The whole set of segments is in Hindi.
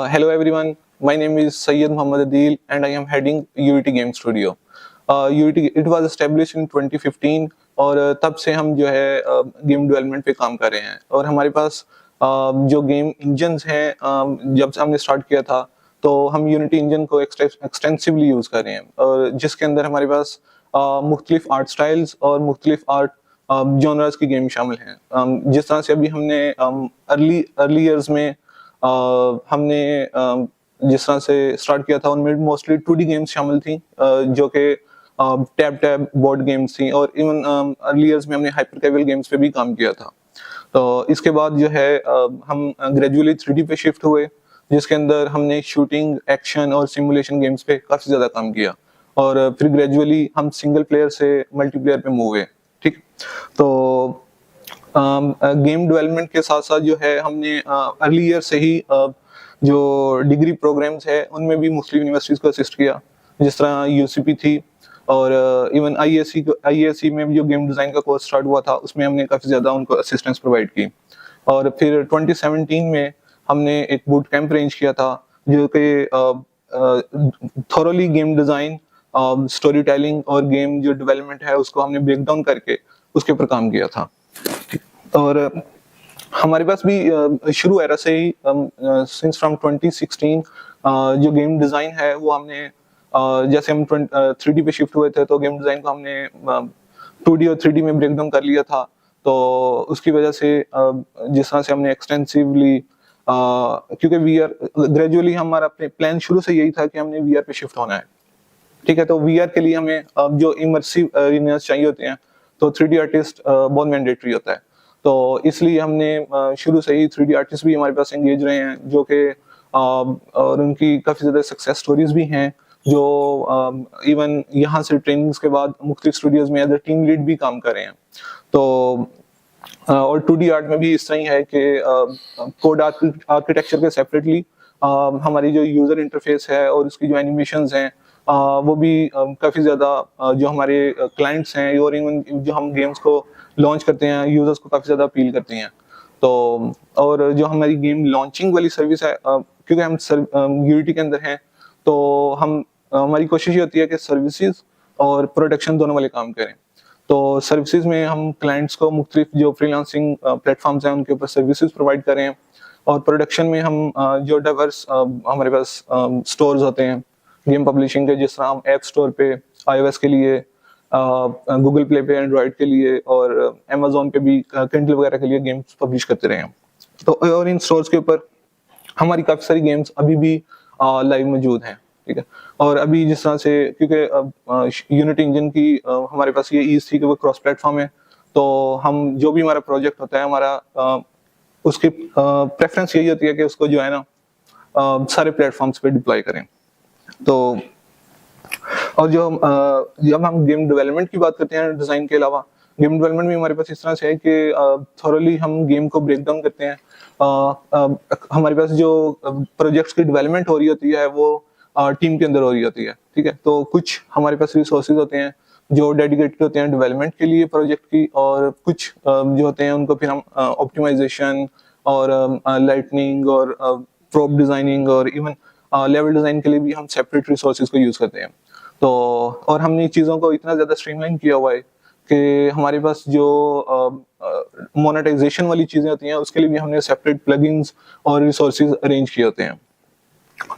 Hello everyone, my name is Syed Muhammad Adil and I am heading Unity Game Studio. Unity it was established in 2015 और तब से हम जो है गेम डेवलपमेंट पे काम कर रहे हैं और हमारे पास जो गेम इंजन्स हैं जब से हमने स्टार्ट किया था तो हम यूनिटी इंजन को एक्सटेंसिवली यूज़ कर रहे हैं और जिसके अंदर हमारे पास मुख्तलिफ आर्ट स्टाइल्स और मुख्तलिफ आर्ट जॉनर्स की गेम शामिल हैं। जिस तरह से अभी हमने अर्ली ईयर्स में हमने जिस तरह से स्टार्ट किया था उनमें मोस्टली 2D गेम्स शामिल थी जो कि टैब बोर्ड गेम्स थी और इवन अर्ली ईयर्स में हमने हाइपर कैजुअल गेम्स पे भी काम किया था। तो इसके बाद जो है हम ग्रेजुअली 3D पे शिफ्ट हुए जिसके अंदर हमने शूटिंग, एक्शन और सिमुलेशन गेम्स पे काफ़ी ज़्यादा काम किया और फिर ग्रेजुअली हम सिंगल प्लेयर से मल्टीप्लेयर पे मूव हुए। ठीक, तो गेम डेवलपमेंट के साथ साथ जो है हमने अर्ली ईयर से ही जो डिग्री प्रोग्राम्स है उनमें भी मुस्लिम यूनिवर्सिटीज़ को असिस्ट किया, जिस तरह यूसीपी थी और इवन आईएससी में जो गेम डिज़ाइन का कोर्स स्टार्ट हुआ था उसमें हमने काफ़ी ज़्यादा उनको असिस्टेंस प्रोवाइड की। और फिर 2017 में हमने एक बूट कैंप अरेंज किया था जो कि thoroughly game design, story telling और गेम जो डेवलपमेंट है उसको हमने ब्रेक डाउन करके उसके ऊपर काम किया था। और हमारे पास भी शुरू एरा से ही सिंस फ्रॉम 2016 जो गेम डिज़ाइन है वो हमने जैसे हम 3D पे शिफ्ट हुए थे तो गेम डिज़ाइन को हमने 2D और 3D में ब्रेक डाउन कर लिया था। तो उसकी वजह से जिस तरह से हमने एक्सटेंसिवली क्योंकि वीआर ग्रेजुअली हमारा अपने प्लान शुरू से यही था कि हमने वीआर पे शिफ्ट होना है। ठीक है, तो वीआर के लिए हमें जो इमर्सिव अरेनास चाहिए होते हैं तो 3D आर्टिस्ट बहुत मैंडेटरी होता है। तो इसलिए हमने शुरू से ही 3D आर्टिस्ट भी हमारे पास एंगेज रहे हैं जो कि और उनकी काफ़ी ज़्यादा सक्सेस स्टोरीज भी हैं जो इवन यहाँ से ट्रेनिंग्स के बाद मुख्तलिफ स्टूडियोज में एज ए टीम लीड भी काम कर रहे हैं। तो और 2D आर्ट में भी इस तरह ही है कि कोड आर्किटेक्चर के सेपरेटली हमारी जो यूज़र इंटरफेस है और उसकी जो एनिमेशंस हैं वो भी काफ़ी ज़्यादा जो हमारे क्लाइंट्स हैं और इवन जो हम गेम्स को लॉन्च करते हैं यूज़र्स को काफ़ी ज़्यादा अपील करती हैं। तो और जो हमारी गेम लॉन्चिंग वाली सर्विस है क्योंकि हम यूनिटी के अंदर हैं तो हम हमारी कोशिश ये होती है कि सर्विसेज और प्रोडक्शन दोनों वाले काम करें। तो सर्विसेज में हम क्लाइंट्स को मुख्तलिफ जो फ्रीलांसिंग प्लेटफॉर्म्स हैं उनके ऊपर सर्विसेज प्रोवाइड करें और प्रोडक्शन में हम जो डाइवर्स हमारे पास स्टोर्स होते हैं गेम पब्लिशिंग के, जिस तरह हम ऐप स्टोर पे iOS के लिए, गूगल प्ले पे एंड्रॉइड के लिए और अमेजोन पे भी किंडल वगैरह के लिए गेम्स पब्लिश करते रहे हैं। तो और इन स्टोर्स के ऊपर हमारी काफ़ी सारी गेम्स अभी भी लाइव मौजूद हैं। ठीक है, और अभी जिस तरह से क्योंकि यूनिटी इंजन की हमारे पास ये ईज थी कि वो क्रॉस प्लेटफॉर्म है तो हम जो भी हमारा प्रोजेक्ट होता है हमारा उसकी प्रेफरेंस यही होती है कि उसको जो है ना सारे प्लेटफॉर्म्स पे डिप्लॉय करें। तो और जब हम गेम डेवलपमेंट की बात करते हैं डिज़ाइन के अलावा, गेम डेवलपमेंट में हमारे पास इस तरह से है कि थोरली हम गेम को ब्रेक डाउन करते हैं। हमारे पास जो प्रोजेक्ट्स की डेवलपमेंट हो रही होती है वो टीम के अंदर हो रही होती है। ठीक है, तो कुछ हमारे पास रिसोर्सेज होते हैं जो डेडिकेटेड होते हैं डेवलपमेंट के लिए प्रोजेक्ट की और कुछ जो होते हैं उनको फिर हम ऑप्टिमाइजेशन और लाइटनिंग और प्रोप डिज़ाइनिंग और इवन लेवल डिज़ाइन के लिए भी हम सेपरेट रिसोर्सेज को यूज़ करते हैं। तो और हमने चीज़ों को इतना ज़्यादा स्ट्रीमलाइन किया हुआ है कि हमारे पास जो मोनेटाइजेशन वाली चीज़ें होती हैं उसके लिए भी हमने सेपरेट प्लगइन्स और रिसोर्सेज अरेंज किए होते हैं।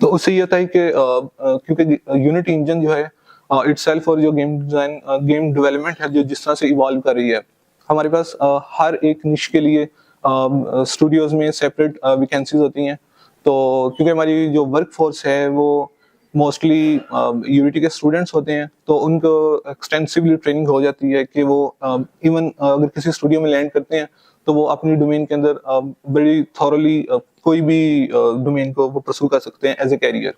तो उससे ये होता है कि क्योंकि यूनिटी इंजन जो है इटसेल्फ और जो गेम डिज़ाइन गेम डेवलपमेंट है जो जिस तरह से इवॉल्व कर रही है, हमारे पास हर एक निश के लिए स्टूडियोज़ में सेपरेट वैकेंसीज होती हैं। तो क्योंकि हमारी जो वर्क फोर्स है वो मोस्टली यूनिटी के स्टूडेंट्स होते हैं तो उनको एक्सटेंसिवली ट्रेनिंग हो जाती है कि वो इवन अगर किसी स्टूडियो में लैंड करते हैं तो वो अपनी डोमेन के अंदर बड़ी थॉरली कोई भी डोमेन को वो परस्यू कर सकते हैं एज ए कैरियर।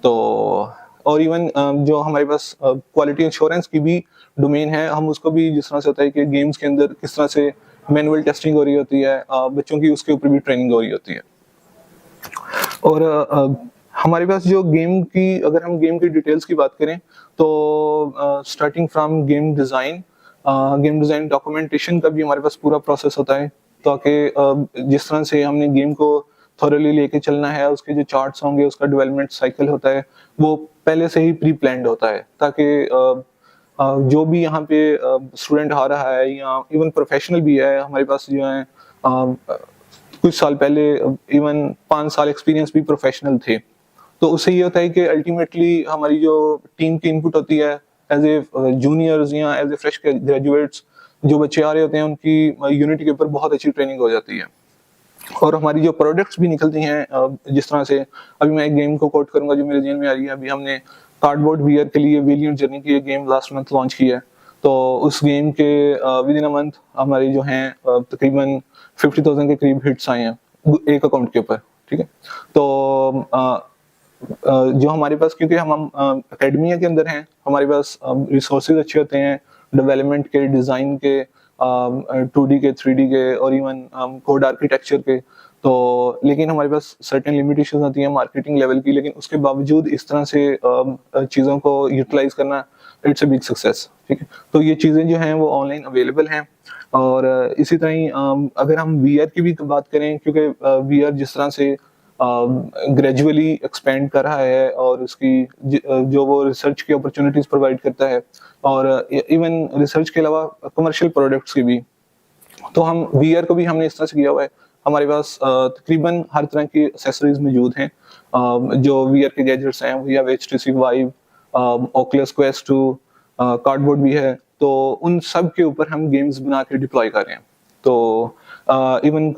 तो और इवन जो हमारे पास क्वालिटी इंश्योरेंस की भी डोमेन है, हम उसको भी जिस तरह से होता है कि गेम्स के अंदर किस तरह से मैनुअल टेस्टिंग हो रही होती है बच्चों की, उसके ऊपर भी ट्रेनिंग हो रही होती है। और हमारे पास जो गेम की अगर हम गेम की डिटेल्स की बात करें तो starting from game design documentation का भी हमारे पास पूरा प्रोसेस होता है ताकि जिस तरह से हमने गेम को थॉरली लेके चलना है, उसके जो चार्ट्स होंगे, उसका डेवलपमेंट साइकिल होता है, वो पहले से ही प्री प्लान्ड होता है, ताकि जो भी यहाँ पे स्टूडेंट आ रहा है या इवन प्रोफेशनल भी है, हमारे पास जो है कुछ साल पहले इवन 5 साल एक्सपीरियंस भी प्रोफेशनल थे। तो उससे ये होता है कि अल्टीमेटली हमारी जो टीम की इनपुट होती है एज ए जूनियर्स या एज ए फ्रेश ग्रेजुएट्स, जो बच्चे आ रहे होते हैं उनकी यूनिटी के ऊपर बहुत अच्छी ट्रेनिंग हो जाती है। और हमारी जो प्रोडक्ट्स भी निकलती हैं, जिस तरह से अभी मैं एक गेम को कोट करूंगा जो मेरे जेल में आ रही है, अभी हमने कार्डबोर्ड वीआर के लिए वेलिएंट जर्नी की एक गेम लास्ट मंथ लॉन्च की है। तो उस गेम के विद इन अ मंथ हमारी जो हैं तकरीबन 50,000 के करीब हिट्स आए हैं एक अकाउंट के ऊपर, ठीक है। तो जो हमारे पास, क्योंकि हम एकेडमिया के अंदर हैं, हमारे पास रिसोर्सेज अच्छे होते हैं डेवलपमेंट के, डिज़ाइन के, 2D के, 3D के और इवन कोड आर्किटेक्चर के। तो लेकिन हमारे पास सर्टेन लिमिटेशंस आती हैं मार्केटिंग लेवल की, लेकिन उसके बावजूद इस तरह से चीज़ों को यूटिलाइज करना, इट्स अ बिग सक्सेस, ठीक है। तो ये चीज़ें जो हैं वो ऑनलाइन अवेलेबल हैं। और इसी तरह ही अगर हम वीआर की भी बात करें, क्योंकि वीआर जिस तरह से ग्रेजुअली एक्सपेंड कर रहा है और उसकी जो वो रिसर्च की अपॉर्चुनिटीज प्रोवाइड करता है, और इवन रिसर्च के अलावा कमर्शियल प्रोडक्ट्स की भी, तो हम वीआर को भी हमने इस तरह से किया हुआ है। हमारे पास तकरीबन हर तरह की एक्सेसरीज मौजूद हैं। जो वीआर के गैजेट्स हैं, we have HTC Vive, Oculus Quest 2, cardboard भी है। तो उन सब के ऊपर हम गेम्स बना के डिप्लॉय कर रहे हैं। तो इवन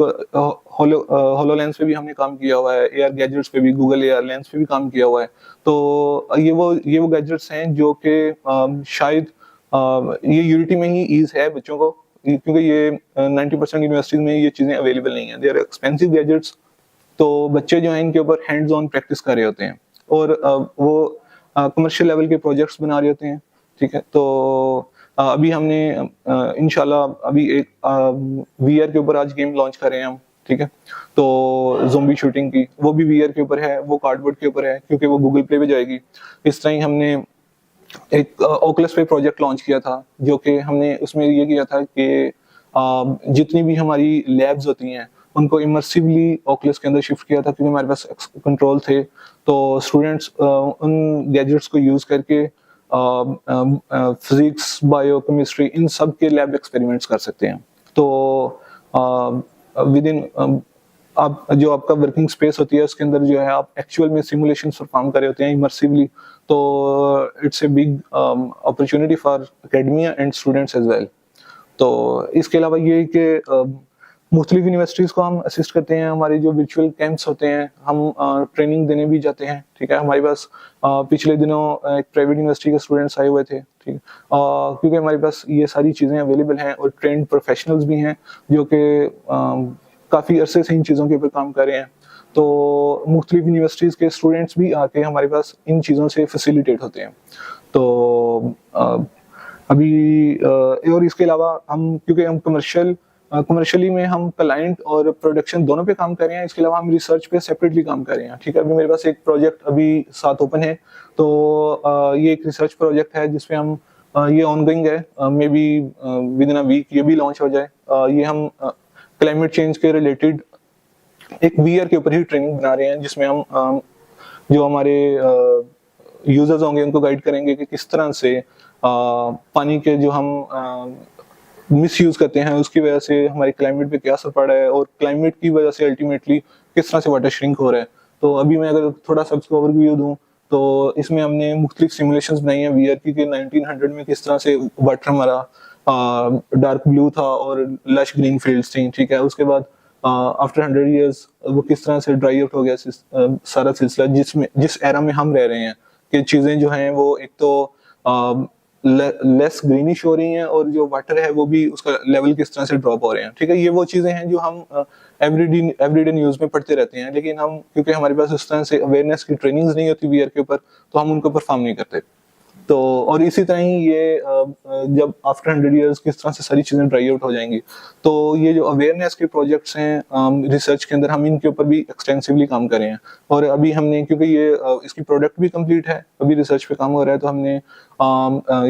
होलोलेंस पे भी हमने काम किया हुआ है, एआर गैजेट्स पे भी, गूगल एआर लेंस पे भी काम किया हुआ है। तो ये वो गैजेट्स हैं जो कि शायद ये यूनिटी में ही ईज है बच्चों को, क्योंकि ये 90% यूनिवर्सिटीज में ये चीजें अवेलेबल नहीं है, दे आर एक्सपेंसिव गैजेट्स। तो बच्चे जो हैं इनके ऊपर हैंड्स ऑन प्रैक्टिस कर रहे होते हैं और वो कमर्शियल लेवल के प्रोजेक्ट्स बना रहे होते हैं, ठीक है। तो अभी हमने इंशाल्लाह अभी एक वीआर के ऊपर आज गेम लॉन्च कर रहे हैं हम, ठीक है। तो ज़ोंबी शूटिंग की, वो भी वीआर के ऊपर है, वो कार्डबोर्ड के ऊपर है, क्योंकि वो गूगल प्ले पे जाएगी। इस तरह ही हमने एक ओकुलस पे प्रोजेक्ट लॉन्च किया था, जो कि हमने उसमें ये किया था कि जितनी भी हमारी लैब्स होती हैं उनको इमर्सिवली ओकुलस के अंदर शिफ्ट किया था, क्योंकि हमारे पास कंट्रोल थे। तो स्टूडेंट्स उन गैजेट्स को यूज करके फिजिक्स, बायो, केमिस्ट्री, इन सब के लैब एक्सपेरिमेंट्स कर सकते हैं। तो विद इन आप जो आपका वर्किंग स्पेस होती है उसके अंदर जो है आप एक्चुअल में सिमुलेशंस परफॉर्म कर रहे होते हैं इमर्सिवली। तो it's a big opportunity for academia and students as well. तो इसके अलावा ये कि मुख्तलिफ यूनिवर्सिटीज़ को हम असिस्ट करते हैं। हमारे जो वर्चुअल कैंप्स होते हैं, हम ट्रेनिंग देने भी जाते हैं, ठीक है। हमारे पास पिछले दिनों एक प्राइवेट यूनिवर्सिटी के स्टूडेंट्स आए हुए थे, ठीक है। क्योंकि हमारे पास ये सारी चीज़ें अवेलेबल हैं और ट्रेंड प्रोफेशनल्स भी हैं जो कि काफ़ी अरसे से इन चीज़ों के ऊपर काम कर रहे हैं। तो मुख्तलिफ यूनिवर्सिटीज़ के स्टूडेंट्स भी आके हमारे पास इन चीज़ों से फैसिलिटेट होते हैं। तो अभी और इसके अलावा हम, क्योंकि हम कमर्शियली में हम क्लाइंट और प्रोडक्शन दोनों पे काम कर रहे हैं, इसके अलावा हम रिसर्च पे सेपरेटली काम कर रहे हैं, ठीक है। अभी मेरे पास एक प्रोजेक्ट अभी साथ ओपन है। तो ये एक रिसर्च प्रोजेक्ट है जिसपे हम ये ऑनगोइंग है, maybe within a week ये भी लॉन्च हो जाए। ये हम क्लाइमेट चेंज के रिलेटेड एक वीआर के ऊपर ही ट्रेनिंग बना रहे हैं, जिसमें हम जो हमारे यूजर्स होंगे उनको गाइड करेंगे कि किस तरह से पानी के जो हम मिस यूज करते हैं उसकी वजह से हमारे क्लाइमेट पे क्या असर पड़ रहा है, और क्लाइमेट की वजह से अल्टीमेटली किस तरह से वाटर श्रिंक हो रहा है। तो अभी मैं अगर थोड़ा सा उसको ओवरव्यू दूं, तो इसमें हमने मुख्तलिफ सिमुलेशंस बनाई हैं वीआर की, 1900 में किस तरह से वाटर हमारा डार्क ब्लू था और लश ग्रीन फील्ड्स थी, ठीक है। उसके बाद आफ्टर 100 ईयर्स वो किस तरह से ड्राई आउट हो गया सारा सिलसिला, जिस एरा में हम रह रहे हैं, कि चीजें जो हैं वो एक तो लेस ग्रीनिश हो रही हैं और जो वाटर है वो भी उसका लेवल किस तरह से ड्रॉप हो रहे हैं, ठीक है। ये वो चीजें हैं जो हम एवरीडे न्यूज में पढ़ते रहते हैं, लेकिन हम, क्योंकि हमारे पास उस तरह से अवेयरनेस की ट्रेनिंग्स नहीं होती वीआर के ऊपर, तो हम उनको परफॉर्म नहीं करते। तो और इसी तरह ही ये जब आफ्टर 100 ईयर्स किस तरह से सारी चीजें ड्राई आउट हो जाएंगी, तो ये जो अवेयरनेस के प्रोजेक्ट्स हैं रिसर्च के अंदर, हम इनके ऊपर भी एक्सटेंसिवली काम कर रहे हैं। और अभी हमने, क्योंकि ये इसकी प्रोडक्ट भी कंप्लीट है, अभी रिसर्च पे काम हो रहा है, तो हमने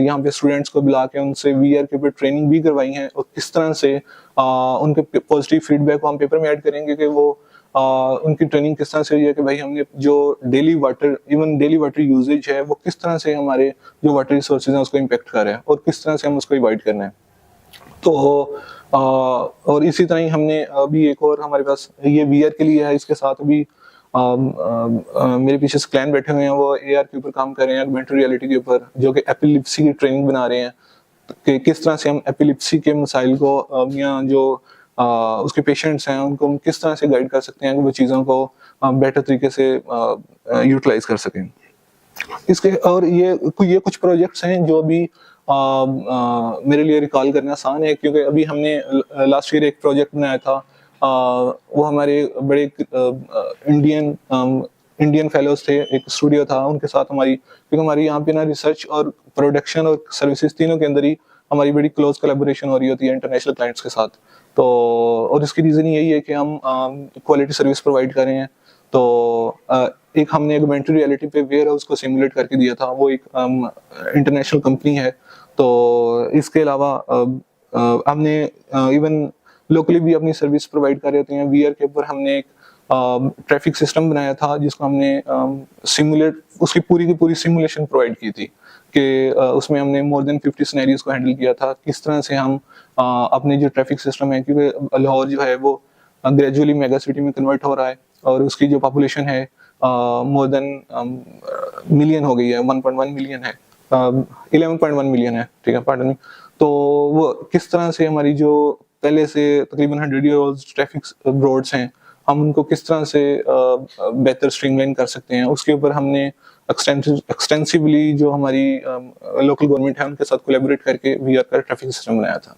यहाँ पे स्टूडेंट्स को बुला के उनसे वीआर के ऊपर ट्रेनिंग भी करवाई है, और किस तरह से उनके पॉजिटिव फीडबैक को हम पेपर में ऐड करेंगे कि वो उनकी ट्रेनिंग किस तरह से हुई है कि भाई हमने जो डेली वाटर यूजेज है वो किस तरह से हमारे जो वाटर रिसोर्सेज हैं उसको इम्पेक्ट कर रहा है और किस तरह से हम उसको अवॉइड करना है। तो और इसी तरह ही हमने अभी एक और हमारे पास ये वीआर के लिए है, इसके साथ अभी मेरे पीछे से क्लाइंट बैठे हुए हैं, वो एआर के ऊपर काम कर रहे हैं, ऑगमेंटेड रियलिटी के ऊपर, जो कि एपिलिप्सी की ट्रेनिंग बना रहे हैं कि किस तरह से हम एपिलिप्सी के मसाइल को या जो उसके पेशेंट्स हैं उनको हम किस तरह से गाइड कर सकते हैं कि वो चीज़ों को बेटर तरीके से यूटिलाइज कर सकें। इसके और ये कुछ प्रोजेक्ट्स हैं जो अभी मेरे लिए रिकॉल करना आसान है, क्योंकि अभी हमने लास्ट ईयर एक प्रोजेक्ट बनाया था। वो हमारे बड़े इंडियन फेलोज थे, एक स्टूडियो था, उनके साथ हमारी, क्योंकि हमारी यहाँ पे ना रिसर्च और प्रोडक्शन और सर्विसेज तीनों के अंदर ही हमारी बड़ी क्लोज कोलैबोरेशन हो रही होती है इंटरनेशनल क्लाइंट्स के साथ। तो और इसकी रीज़न यही है कि हम क्वालिटी सर्विस प्रोवाइड कर रहे हैं। तो एक हमने ऑगमेंटेड रियलिटी पे वेयर हाउस को सिमुलेट करके दिया था, वो एक इंटरनेशनल कंपनी है। तो इसके अलावा हमने इवन लोकली भी अपनी सर्विस प्रोवाइड कर रहे होते हैं। वीआर के ऊपर हमने एक ट्रैफिक सिस्टम बनाया था जिसको हमने सिमुलेट, उसकी पूरी की पूरी सिमुलेशन प्रोवाइड की थी कि उसमें हमने मोर देन 50 सिनेरियोज को हैंडल किया था, किस तरह से हम अपने जो ट्रैफिक सिस्टम है, क्योंकि लाहौर जो है वो ग्रेजुअली मेगा सिटी में कन्वर्ट हो रहा है और उसकी जो पॉपुलेशन है मोर देन मिलियन हो गई है, 1.1 मिलियन है, 11.1 मिलियन है, ठीक है, पार्डन मी। तो वो किस तरह से हमारी जो पहले से तकरीबन 100 ईयर ओल्ड ट्रैफिक रोड्स हैं, हम उनको किस तरह से बेहतर स्ट्रीमलाइन कर सकते हैं, उसके ऊपर हमने एक्सटेंसिवली जो हमारी लोकल गवर्नमेंट है उनके साथ कोलैबोरेट करके वीआर का ट्रैफिक सिस्टम बनाया था।